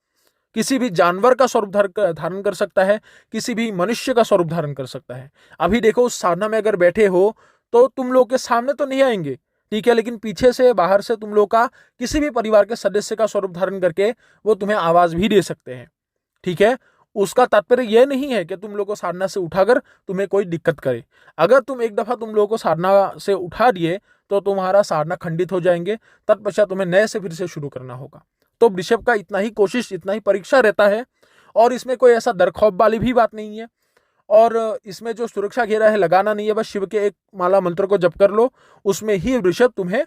किसी भी जानवर का स्वरूप धारण कर सकता है, किसी भी मनुष्य का स्वरूप धारण कर सकता है। अभी देखो उस साधना में अगर बैठे हो तो तुम लोग के सामने तो नहीं आएंगे, ठीक है, लेकिन पीछे से बाहर से तुम लोग का किसी भी परिवार के सदस्य का स्वरूप धारण करके वो तुम्हें आवाज भी दे सकते हैं, ठीक है। उसका तात्पर्य यह नहीं है कि तुम लोग को साधना से उठाकर तुम्हें कोई दिक्कत करे। अगर तुम एक दफा तुम लोगों को साधना से उठा दिए तो तुम्हारा साधना खंडित हो जाएंगे, तत्पश्चात तुम्हें नए से फिर से शुरू करना होगा। तो वृषभ का इतना ही कोशिश, इतना ही परीक्षा रहता है, और इसमें कोई ऐसा डर खौफ वाली भी बात नहीं है, और इसमें जो सुरक्षा घेरा है लगाना नहीं है, बस शिव के एक माला मंत्र को जप कर लो, उसमें ही वृषभ तुम्हें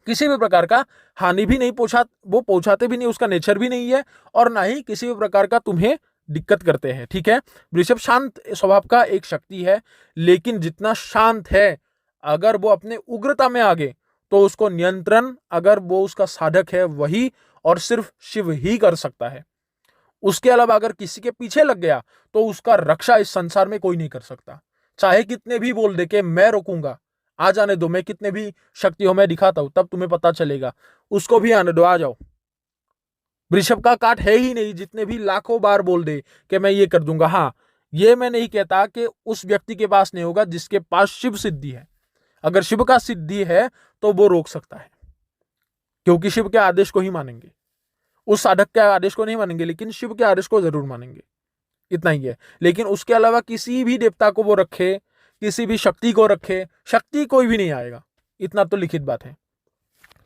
किसी भी प्रकार का हानि भी नहीं पहुंचाते भी नहीं, उसका नेचर भी नहीं है, और ना ही किसी भी प्रकार का तुम्हें दिक्कत करते हैं। ठीक है, वृषभ शांत स्वभाव का एक शक्ति है, लेकिन जितना शांत है, अगर वो अपने उग्रता में आगे, तो उसको नियंत्रण अगर वो उसका साधक है वही और सिर्फ शिव ही कर सकता है। उसके अलावा अगर किसी के पीछे लग गया तो उसका रक्षा इस संसार में कोई नहीं कर सकता। चाहे कितने भी बोल दे के मैं रोकूंगा, आ जाने दो, मैं कितने भी शक्ति हो मैं दिखाता हूं, तब तुम्हें पता चलेगा, उसको भी आने दो, आ जाओ। वृषभ का काट है ही नहीं, जितने भी लाखों बार बोल दे कि मैं ये कर दूंगा। हाँ, ये मैं नहीं कहता कि उस व्यक्ति के पास नहीं होगा जिसके पास शिव सिद्धि है। अगर शिव का सिद्धि है तो वो रोक सकता है, क्योंकि शिव के आदेश को ही मानेंगे, उस साधक के आदेश को नहीं मानेंगे, लेकिन शिव के आदेश को जरूर मानेंगे, इतना ही है। लेकिन उसके अलावा किसी भी देवता को वो रखे, किसी भी शक्ति को रखे, शक्ति कोई भी नहीं आएगा, इतना तो लिखित बात है।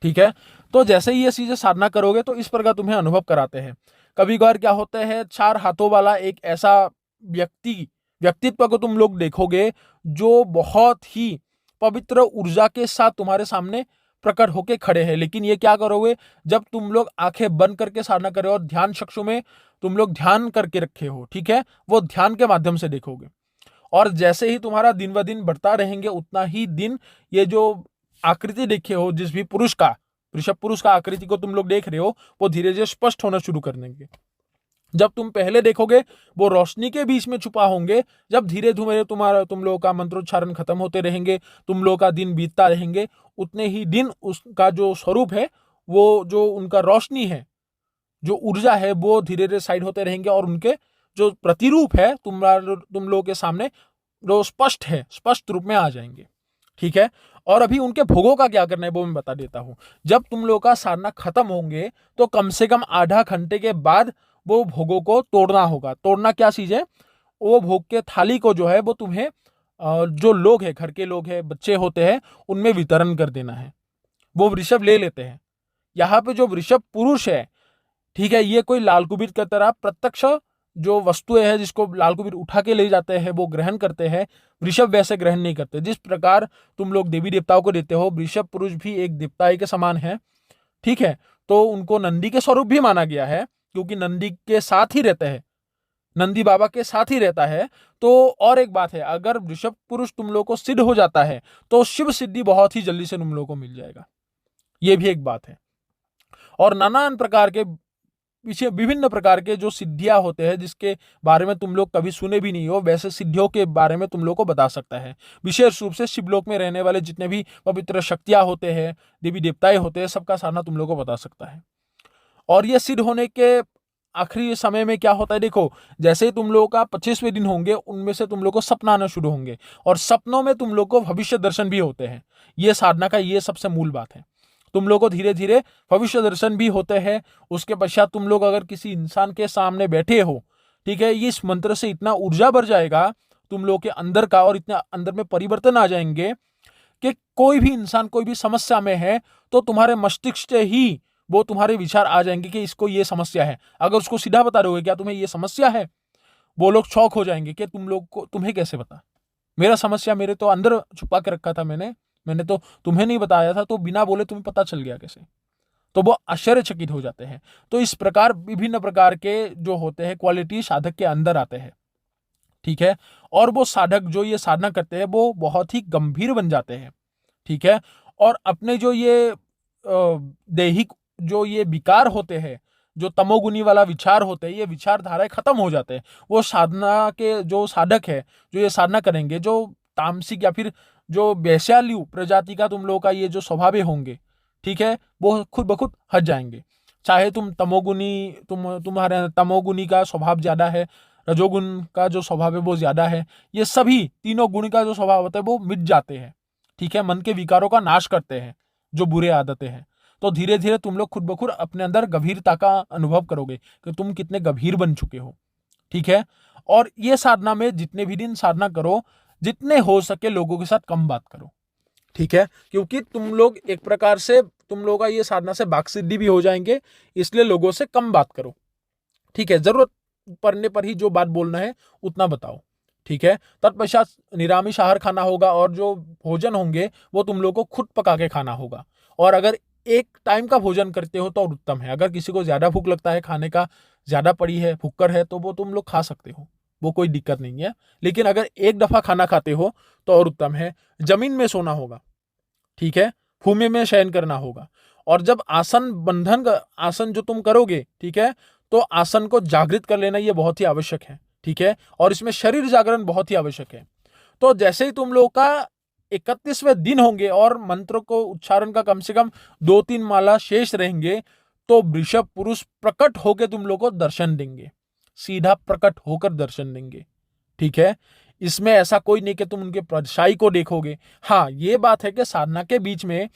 ठीक है, तो जैसे ही ये चीजें साधना करोगे तो इस प्रकार तुम्हें अनुभव कराते हैं। कभी कभार क्या होता है, 4 हाथों वाला एक ऐसा व्यक्तित्व को तुम लोग देखोगे जो बहुत ही पवित्र ऊर्जा के साथ तुम्हारे सामने प्रकट होके खड़े हैं। लेकिन ये क्या करोगे, जब तुम लोग आंखें बंद करके साधना करे और ध्यान चक्षु में तुम लोग ध्यान करके रखे हो, ठीक है, वो ध्यान के माध्यम से देखोगे। और जैसे ही तुम्हारा दिन ब दिन बढ़ता रहेंगे, उतना ही दिन ये जो आकृति देखे हो जिस भी पुरुष का, ऋषभ पुरुष का आकृति को तुम लोग देख रहे हो, वो धीरे धीरे स्पष्ट होना शुरू कर देंगे। जब तुम पहले देखोगे वो रोशनी के बीच में छुपा होंगे, जब धीरे धीरे तुम लोगों का मंत्रोच्चारण खत्म होते रहेंगे, तुम लोगों का दिन बीतता रहेंगे, उतने ही दिन उसका जो स्वरूप है, वो जो उनका रोशनी है, जो ऊर्जा है, वो धीरे धीरे साइड होते रहेंगे, और उनके जो प्रतिरूप है तुम लोगों के सामने जो स्पष्ट है, स्पष्ट रूप में आ जाएंगे। ठीक है, और अभी उनके भोगों का क्या करना है वो मैं बता देता हूं। जब तुम लोगों का साधना खत्म होंगे तो कम से कम आधा घंटे के बाद वो भोगों को तोड़ना होगा। तोड़ना क्या चीज है, वो भोग के थाली को जो है वो तुम्हें जो लोग हैं, घर के लोग हैं, बच्चे होते हैं, उनमें वितरण कर देना है। वो वृषभ ले लेते हैं। यहाँ पे जो वृषभ पुरुष है, ठीक है, ये कोई लाल कुबीर की तरह प्रत्यक्ष जो वस्तुएं हैं जिसको लाल कुबीर उठा के ले जाते हैं वो ग्रहण करते हैं। वृषभ वैसे ग्रहण नहीं करते। जिस प्रकार तुम लोग देवी देवताओं को देते हो, वृषभ पुरुष भी एक देवता के समान है। ठीक है, तो उनको नंदी के स्वरूप भी माना गया है, क्योंकि नंदी के साथ ही रहते हैं, नंदी बाबा के साथ ही रहता है। तो और एक बात है, अगर वृषभ पुरुष तुम लोग को सिद्ध हो जाता है तो शिव सिद्धि बहुत ही जल्दी से तुम लोग को मिल जाएगा। ये भी एक बात है। और नानान प्रकार के पीछे विभिन्न प्रकार के जो सिद्धियां होते हैं जिसके बारे में तुम लोग कभी सुने भी नहीं हो, वैसे सिद्धियों के बारे में तुम लोग को बता सकता है। विशेष रूप से शिवलोक में रहने वाले जितने भी पवित्र शक्तियां होते हैं, देवी देवताएं होते हैं, सबका साधना तुम लोग को बता सकता है। और ये सिद्ध होने के आखिरी समय में क्या होता है, देखो, जैसे ही तुम लोगों का 25वें दिन होंगे, उनमें से तुम लोग को सपना आना शुरू होंगे, और सपनों में तुम लोग को भविष्य दर्शन भी होते हैं। ये साधना का ये सबसे मूल बात है। तुम लोग को धीरे धीरे भविष्य दर्शन भी होते हैं। उसके पश्चात तुम लोग अगर किसी इंसान के सामने बैठे हो, ठीक है, इस मंत्र से इतना ऊर्जा बढ़ जाएगा तुम लोग के अंदर का, और इतना अंदर में परिवर्तन आ जाएंगे कि कोई भी इंसान कोई भी समस्या में है तो तुम्हारे मस्तिष्क से ही वो तुम्हारे विचार आ जाएंगे कि इसको ये समस्या है। अगर उसको सीधा बता रहे हो क्या तुम्हें ये समस्या है, वो लोग शौक हो जाएंगे कि तुम्हें कैसे पता, मेरा समस्या मेरे तो अंदर छुपा के रखा था, मैंने तो तुम्हें नहीं बताया था, तो बिना बोले तुम्हें पता चल गया कैसे। तो वो आश्चर्यचकित हो जाते हैं। तो इस प्रकार विभिन्न प्रकार के जो होते हैं क्वालिटी साधक के अंदर आते हैं। ठीक है, और वो साधक जो ये साधना करते हैं वो बहुत ही गंभीर बन जाते हैं। ठीक है, और अपने जो ये दैहिक जो ये विकार होते हैं, जो तमोगुनी वाला विचार होते हैं, ये विचारधाराएं खत्म हो जाते हैं। वो साधना के जो साधक है, जो ये साधना करेंगे, जो तामसिक या फिर जो वैश्यालु प्रजाति का तुम लोगों का ये जो स्वभाव होंगे, ठीक है, वो खुद ब खुद हट जाएंगे। चाहे तुम तुम्हारे तमोगुनी का स्वभाव ज्यादा है, रजोगुण का जो स्वभाव है वो ज्यादा है, ये सभी तीनों गुण का जो स्वभाव होता है वो मिट जाते हैं। ठीक है, मन के विकारों का नाश करते हैं जो बुरे आदतें हैं। तो धीरे धीरे तुम लोग खुद ब खुद अपने अंदर गंभीरता का अनुभव करोगे कि तुम कितने गंभीर बन चुके हो। ठीक है, और ये साधना में जितने भी दिन साधना करो, जितने हो सके लोगों के साथ कम बात करो। ठीक है, क्योंकि तुम लोग एक प्रकार से तुम लोगों का ये साधना से बाकसिद्धि भी हो जाएंगे, इसलिए लोगों से कम बात करो। ठीक है, जरूरत पड़ने पर ही जो बात बोलना है उतना बताओ। ठीक है, तत्पश्चात निरामिष आहार खाना होगा और जो भोजन होंगे वो तुम लोग को खुद पका के खाना होगा। और अगर एक टाइम का भोजन करते हो तो और उत्तम है। अगर किसी को ज्यादा भूख लगता है, खाने का ज्यादा पड़ी है, भूखकर है, तो वो तुम लोग खा सकते हो, वो कोई दिक्कत नहीं है। लेकिन अगर एक दफा खाना खाते हो तो और उत्तम है। जमीन में सोना होगा, ठीक है, भूमि में शयन करना होगा। और जब आसन बंधन का आसन जो तुम करोगे, ठीक है, तो आसन को जागृत कर लेना ये बहुत ही आवश्यक है। ठीक है, और इसमें शरीर जागरण बहुत ही आवश्यक है। तो जैसे ही तुम लोग का 31वें दिन होंगे और मंत्र को उच्चारण का कम से कम 2-3 माला शेष रहेंगे, तो वृषभ पुरुष प्रकट होकर तुम लोग को दर्शन देंगे, सीधा प्रकट होकर दर्शन देंगे। ठीक है, इसमें ऐसा कोई नहीं कि तुम उनके परछाई को देखोगे। हाँ, ये बात है कि साधना के बीच में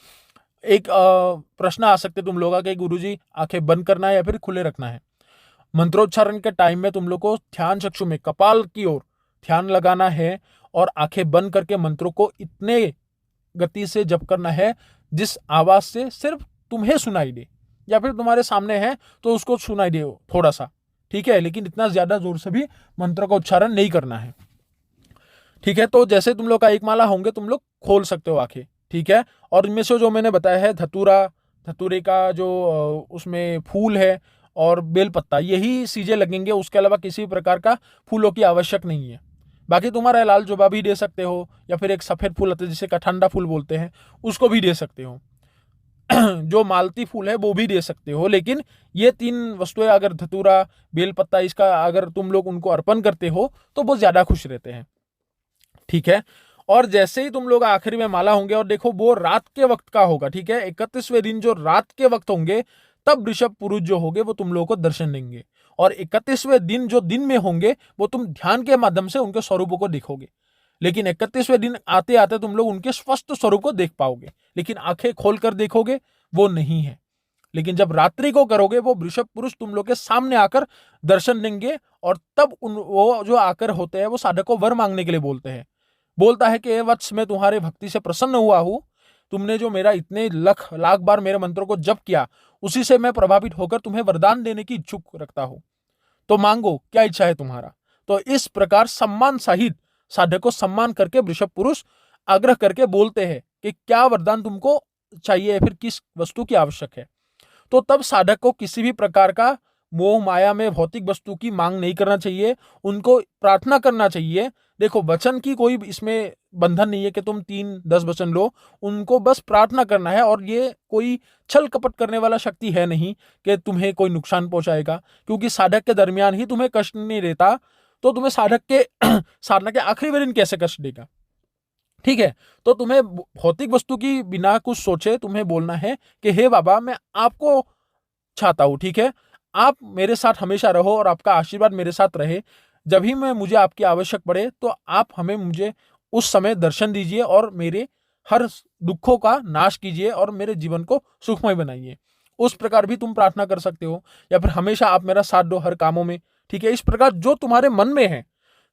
एक प्रश्न आ सकते तुम लोगों के, गुरुजी आंखें बंद करना है या फिर खुले रखना है। मंत्रोच्चारण के टाइम में तुम लोग को ध्यान चक्षु में कपाल की ओर ध्यान लगाना है और आंखें बंद करके मंत्रों को इतने गति से जप करना है जिस आवाज से सिर्फ तुम्हें सुनाई दे, या फिर तुम्हारे सामने है तो उसको सुनाई दे थोड़ा सा। ठीक है, लेकिन इतना ज्यादा जोर से भी मंत्र का उच्चारण नहीं करना है। ठीक है, तो जैसे तुम लोग का एक माला होंगे तुम लोग खोल सकते हो आंखें। ठीक है, और इनमें से जो मैंने बताया है धतूरा, धतूरे का जो उसमें फूल है और बेलपत्ता, यही चीजें लगेंगे। उसके अलावा किसी प्रकार का फूलों की आवश्यक नहीं है। बाकी तुम्हारा लाल जोबा भी दे सकते हो, या फिर एक सफेद फूल आता है जिसे कठंडा फूल बोलते हैं, उसको भी दे सकते हो। जो मालती फूल है वो भी दे सकते हो। लेकिन ये 3 वस्तुएं, अगर धतूरा, बेलपत्ता, इसका अगर तुम लोग उनको अर्पण करते हो तो वो ज्यादा खुश रहते हैं। ठीक है, और जैसे ही तुम लोग आखिरी में माला होंगे, और देखो वो रात के वक्त का होगा। ठीक है, 31वें दिन जो रात के वक्त होंगे, तब ऋषभ पुरुष जो होंगे वो तुम लोगों को दर्शन देंगे। और 31वें दिन जो दिन में होंगे वो तुम ध्यान के माध्यम से उनके स्वरूपों को देखोगे। लेकिन 31वें दिन आते आते तुम लोग उनके स्पष्ट स्वरूप को देख पाओगे, लेकिन आंखें खोलकर देखोगे वो नहीं है। लेकिन जब रात्रि को करोगे वो वृषभ पुरुष तुम लोग के सामने आकर दर्शन देंगे। और तब वो जो आकर होते हैं वो साधक को वर मांगने के लिए बोलते हैं। बोलता है कि ए वत्स, मैं तुम्हारे भक्ति से प्रसन्न हुआ हूं, तुमने जो मेरा इतने लाख बार मेरे मंत्रों को जप किया, उसी से मैं प्रभावित होकर तुम्हें वरदान देने की इच्छुक रखता हूं। तो मांगो, क्या इच्छा है तुम्हारा। तो इस प्रकार सम्मान सहित साधक को सम्मान करके वृषभ पुरुष आग्रह करके बोलते हैं कि क्या वरदान तुमको चाहिए, फिर किस वस्तु की आवश्यक है। तो तब साधक को किसी भी प्रकार का मोह माया में भौतिक वस्तु की मांग नहीं करना चाहिए, उनको प्रार्थना करना चाहिए। देखो, वचन की कोई इसमें बंधन नहीं है कि तुम 3-10 वचन लो, उनको बस प्रार्थना करना है। और ये कोई छल कपट करने वाला शक्ति है नहीं कि तुम्हें कोई नुकसान पहुंचाएगा, क्योंकि साधक के दरमियान ही तुम्हें कष्ट नहीं देता, तो तुम्हें साधक के साधना के आखिरी दिन कैसे कष्ट देगा। ठीक है, तो तुम्हें भौतिक वस्तु की बिना कुछ सोचे तुम्हें बोलना है कि हे बाबा, मैं आपको चाहता हूं। ठीक है, आप मेरे साथ हमेशा रहो और आपका आशीर्वाद मेरे साथ रहे। जब भी मैं मुझे आपकी आवश्यक पड़े तो आप हमें मुझे उस समय दर्शन दीजिए और मेरे हर दुखों का नाश कीजिए और मेरे जीवन को सुखमय बनाइए। उस प्रकार भी तुम प्रार्थना कर सकते हो, या फिर हमेशा आप मेरा साथ दो हर कामों में। ठीक है, इस प्रकार जो तुम्हारे मन में है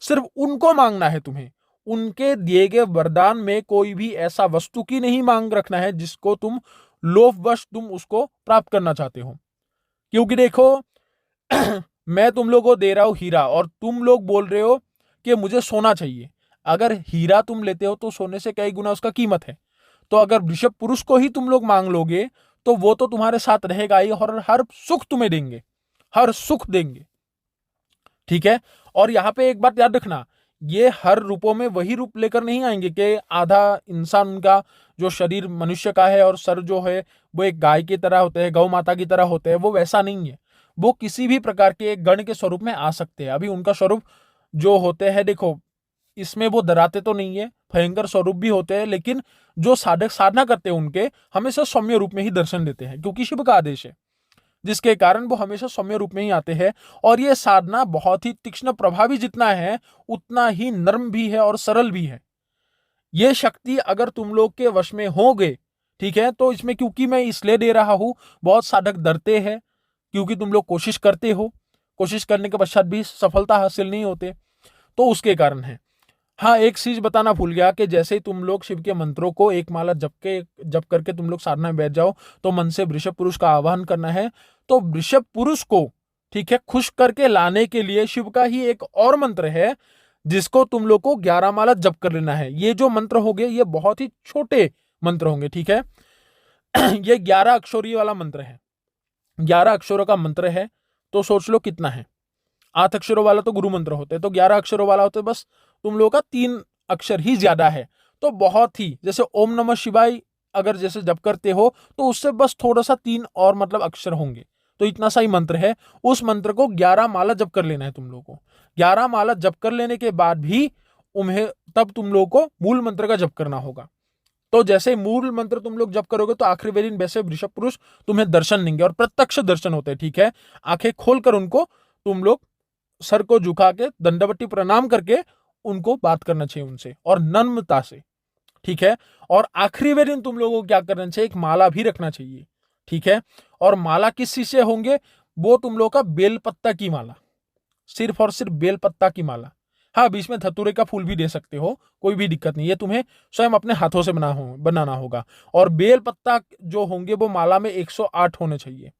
सिर्फ उनको मांगना है तुम्हें। उनके दिए गए वरदान में कोई भी ऐसा वस्तु की नहीं मांग रखना है जिसको तुम लोभवश तुम उसको प्राप्त करना चाहते हो। क्योंकि देखो मैं तुम लोगों को दे रहा हूं हीरा और तुम लोग बोल रहे हो कि मुझे सोना चाहिए। अगर हीरा तुम लेते हो तो सोने से कई गुना उसका कीमत है। तो अगर वृषभ पुरुष को ही तुम लोग मांग लोगे तो वो तो तुम्हारे साथ रहेगा ही और हर सुख तुम्हें देंगे, हर सुख देंगे। ठीक है, और यहां पे एक बात याद रखना, ये हर रूपों में वही रूप लेकर नहीं आएंगे कि आधा इंसान उनका जो शरीर मनुष्य का है और सर जो है वो एक गाय की तरह होते हैं, गौ माता की तरह होते हैं। वो वैसा नहीं है, वो किसी भी प्रकार के एक गण के स्वरूप में आ सकते हैं। अभी उनका स्वरूप जो होते हैं, देखो इसमें वो डराते तो नहीं है, भयंकर स्वरूप भी होते हैं, लेकिन जो साधक साधना करते हैं उनके हमेशा सौम्य रूप में ही दर्शन देते हैं, क्योंकि शिव का आदेश है, जिसके कारण वो हमेशा सौम्य रूप में ही आते हैं। और ये साधना बहुत ही तीक्ष्ण प्रभावी जितना है उतना ही नर्म भी है और सरल भी है। ये शक्ति अगर तुम लोग के वश में हो गए, ठीक है, तो इसमें क्योंकि मैं इसलिए दे रहा हूं, बहुत साधक डरते हैं क्योंकि तुम लोग कोशिश करते हो, कोशिश करने के पश्चात भी सफलता हासिल नहीं होते, तो उसके कारण है। हाँ, एक चीज बताना भूल गया कि जैसे ही तुम लोग शिव के मंत्रों को एक माला जप करके तुम लोग साधना में बैठ जाओ, तो मन से वृषभ पुरुष का आह्वान करना है। तो वृषभ पुरुष को, ठीक है, खुश करके लाने के लिए शिव का ही एक और मंत्र है, जिसको तुम लोग को 11 माला जप कर लेना है। ये जो मंत्र होंगे ये बहुत ही छोटे मंत्र होंगे, ठीक है। ये 11 अक्षरों वाला मंत्र है, 11 अक्षरों का मंत्र है। तो सोच लो कितना है। 8 अक्षरों वाला तो गुरु मंत्र होते हैं, तो 11 अक्षरों वाला होते बस तुम लोगों का 3 अक्षर ही ज्यादा है। तो बहुत ही, जैसे ओम नमः शिवाय अगर जैसे जप करते हो तो उससे बस थोड़ा सा 3 और मतलब अक्षर होंगे, तो इतना सा ही मंत्र है। उस मंत्र को 11 माला जप कर लेना है तुम लोगों को। 11 माला जप कर लेने के बाद भी उन्हें तब तुम लोगों को मूल मंत्र का जप करना होगा। तो जैसे मूल मंत्र तुम लोग जप करोगे तो आखिरी वेदिन वैसे वृषभ पुरुष तुम्हें दर्शन देंगे, और प्रत्यक्ष दर्शन होते हैं, ठीक है। आंखें खोलकर उनको तुम लोग सर को झुका के दंडवती प्रणाम करके उनको बात करना चाहिए उनसे, और नम्रता से, ठीक है। और आखिरी में दिन तुम लोगों को क्या करना चाहिए, एक माला भी रखना चाहिए, ठीक है। और माला किस चीज से होंगे, वो तुम लोग का बेलपत्ता की माला, सिर्फ और सिर्फ बेलपत्ता की माला। हाँ, बीच में धतूरे का फूल भी दे सकते हो, कोई भी दिक्कत नहीं है, तुम्हें स्वयं अपने हाथों से बनाना होगा। और बेलपत्ता जो होंगे वो माला में 108 होने चाहिए,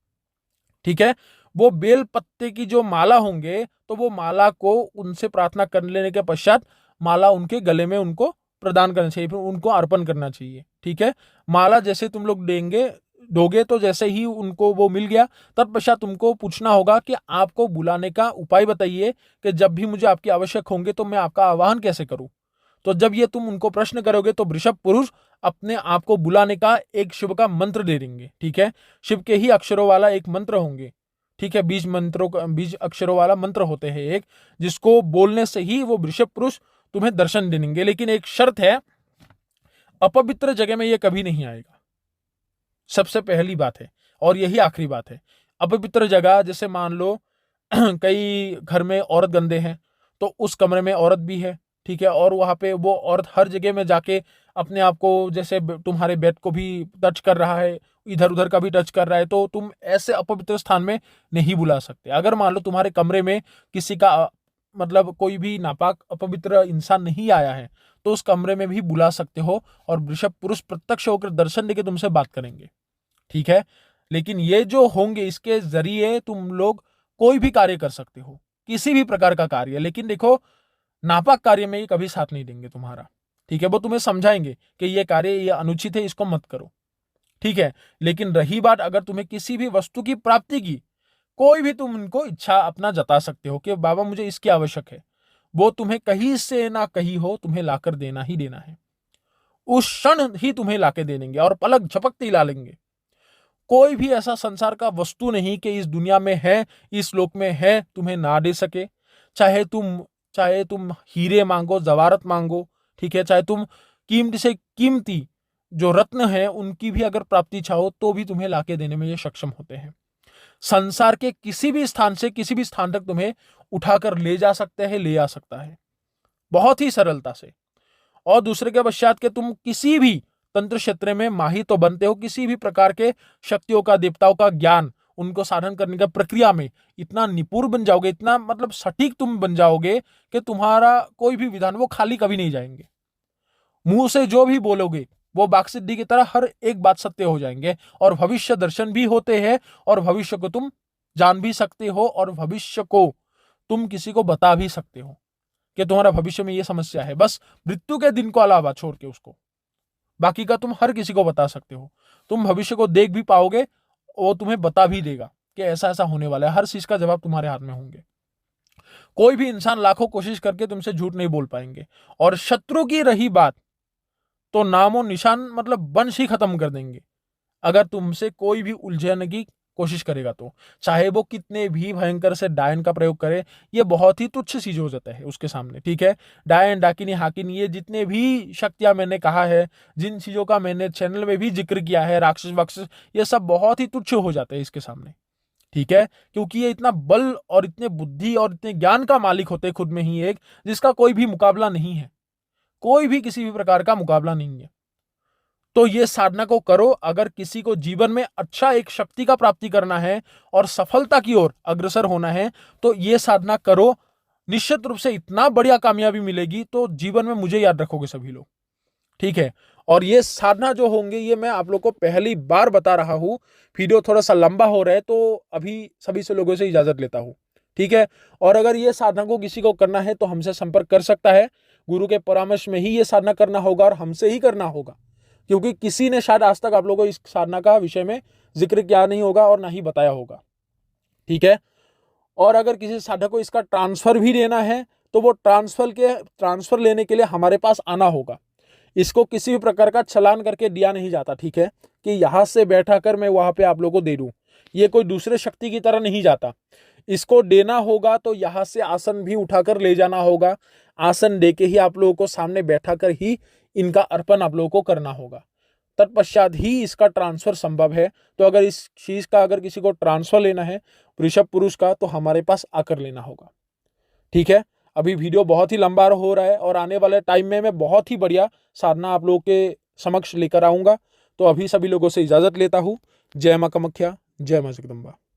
ठीक है। वो बेल पत्ते की जो माला होंगे, तो वो माला को उनसे प्रार्थना कर लेने के पश्चात माला उनके गले में उनको प्रदान करना चाहिए, फिर उनको अर्पण करना चाहिए, ठीक है। माला जैसे तुम लोग दोगे तो जैसे ही उनको वो मिल गया, तत्पश्चात तुमको पूछना होगा कि आपको बुलाने का उपाय बताइए, कि जब भी मुझे आपकी आवश्यक होंगे तो मैं आपका आह्वान कैसे करूं। तो जब ये तुम उनको प्रश्न करोगे तो वृषभ पुरुष अपने आप को बुलाने का एक शिव का मंत्र दे देंगे, ठीक है। शिव के ही अक्षरों वाला एक मंत्र होंगे, ठीक है। 20 अक्षरों वाला मंत्र होते हैं एक, जिसको बोलने से ही वो वृषभ पुरुष तुम्हें दर्शन देंगे। लेकिन एक शर्त है, अपवित्र जगह में ये कभी नहीं आएगा, सबसे पहली बात है। और यही आखिरी बात है। अपवित्र जगह जैसे मान लो कई घर में औरत गंदे हैं, तो उस कमरे में औरत भी है, ठीक है। और वहां पे वो औरत हर जगह में जाके अपने आप को, जैसे तुम्हारे बेड को भी टच कर रहा है, इधर उधर का भी टच कर रहा है, तो तुम ऐसे अपवित्र स्थान में नहीं बुला सकते। अगर मान लो तुम्हारे कमरे में किसी का मतलब कोई भी नापाक अपवित्र इंसान नहीं आया है, तो उस कमरे में भी बुला सकते हो, और वृषभ पुरुष प्रत्यक्ष होकर दर्शन देके तुमसे बात करेंगे, ठीक है। लेकिन ये जो होंगे, इसके जरिए तुम लोग कोई भी कार्य कर सकते हो, किसी भी प्रकार का कार्य। लेकिन देखो, नापाक कार्य में ये कभी साथ नहीं देंगे तुम्हारा, ठीक है। वो तुम्हें समझाएंगे कि ये कार्य ये अनुचित है, इसको मत करो, ठीक है। लेकिन रही बात, अगर तुम्हें किसी भी वस्तु की प्राप्ति की, कोई भी तुम उनको इच्छा अपना जता सकते हो कि बाबा मुझे इसकी आवश्यक है, वो तुम्हें कहीं से ना कहीं हो, तुम्हें लाकर देना ही देना है। उस क्षण ही तुम्हें लाके दे देंगे, और पलक झपकते ही ला लेंगे। कोई भी ऐसा संसार का वस्तु नहीं कि इस दुनिया में है, इस लोक में है, तुम्हें ना दे सके। चाहे तुम हीरे मांगो, जवारत मांगो, ठीक है। चाहे तुम कीमती से कीमती जो रत्न है उनकी भी अगर प्राप्ति चाहो, तो भी तुम्हें लाके देने में ये सक्षम होते हैं। संसार के किसी भी स्थान से किसी भी स्थान तक तुम्हें उठाकर ले जा सकते हैं, ले आ सकता है, बहुत ही सरलता से। और दूसरे के पश्चात के तुम किसी भी तंत्र क्षेत्र में माहिर तो बनते हो, किसी भी प्रकार के शक्तियों का, देवताओं का ज्ञान, उनको साधन करने का प्रक्रिया में इतना निपुण बन जाओगे, इतना मतलब सटीक तुम बन जाओगे कि तुम्हारा कोई भी विधान वो खाली कभी नहीं जाएंगे। मुंह से जो भी बोलोगे वो बाकसिद्धि की तरह हर एक बात सत्य हो जाएंगे। और भविष्य दर्शन भी होते हैं, और भविष्य को तुम जान भी सकते हो, और भविष्य को तुम किसी को बता भी सकते हो कि तुम्हारा भविष्य में ये समस्या है। बस मृत्यु के दिन को अलावा छोड़ के उसको बाकी का तुम हर किसी को बता सकते हो। तुम भविष्य को देख भी पाओगे, वो तुम्हें बता भी देगा कि ऐसा ऐसा होने वाला है। हर चीज का जवाब तुम्हारे हाथ में होंगे। कोई भी इंसान लाखों कोशिश करके तुमसे झूठ नहीं बोल पाएंगे। और शत्रु की रही बात, तो नामो निशान मतलब वंश ही खत्म कर देंगे अगर तुमसे कोई भी उलझाने की कोशिश करेगा। तो चाहे वो कितने भी भयंकर से डायन का प्रयोग करे, ये बहुत ही तुच्छ चीज हो जाता है उसके सामने, ठीक है। डायन, डाकिनी, हाकिनी, ये जितने भी शक्तियां मैंने कहा है, जिन चीजों का मैंने चैनल में भी जिक्र किया है, राक्षस वाक्षस, ये सब बहुत ही तुच्छ हो जाते हैं इसके सामने, ठीक है। क्योंकि ये इतना बल और इतने बुद्धि और इतने ज्ञान का मालिक होते हैं खुद में ही एक, जिसका कोई भी मुकाबला नहीं है, कोई भी किसी भी प्रकार का मुकाबला नहीं है। तो ये साधना को करो। अगर किसी को जीवन में अच्छा एक शक्ति का प्राप्ति करना है और सफलता की ओर अग्रसर होना है, तो ये साधना करो। निश्चित रूप से इतना बढ़िया कामयाबी मिलेगी, तो जीवन में मुझे याद रखोगे सभी लोग, ठीक है। और ये साधना जो होंगे ये मैं आप लोग को पहली बार बता रहा हूं। वीडियो थोड़ा सा लंबा हो रहा है तो अभी सभी से लोगों से इजाजत लेता हूं, ठीक है। और अगर ये साधना को किसी को करना है तो हमसे संपर्क कर सकता है। गुरु के परामर्श में ही ये साधना करना होगा और हमसे ही करना होगा, क्योंकि किसी ने शायद आज तक आप लोगों को इस साधना का विषय में जिक्र किया नहीं होगा और ना ही बताया होगा, ठीक है। और अगर किसी साधक को इसका ट्रांसफर भी लेना है तो वो ट्रांसफर लेने के लिए हमारे पास आना होगा। इसको किसी भी प्रकार का चलान करके दिया नहीं जाता, ठीक है, कि यहां से बैठा कर मैं वहां पे आप लोगों को दे दूं। ये कोई दूसरे शक्ति की तरह नहीं जाता। इसको देना होगा तो यहां से आसन भी उठाकर ले जाना होगा। आसन देके ही आप लोगों को सामने बैठा कर ही इनका अर्पण आप लोगों को करना होगा। तत्पश्चात ही इसका ट्रांसफर संभव है। तो अगर इस चीज का अगर किसी को ट्रांसफर लेना है ऋषभ पुरुष का, तो हमारे पास आकर लेना होगा, ठीक है। अभी वीडियो बहुत ही लंबा हो रहा है और आने वाले टाइम में मैं बहुत ही बढ़िया साधना आप लोगों के समक्ष लेकर आऊंगा। तो अभी सभी लोगों से इजाजत लेता हूं। जय मां कामाख्या, जय मां जगदम्बा।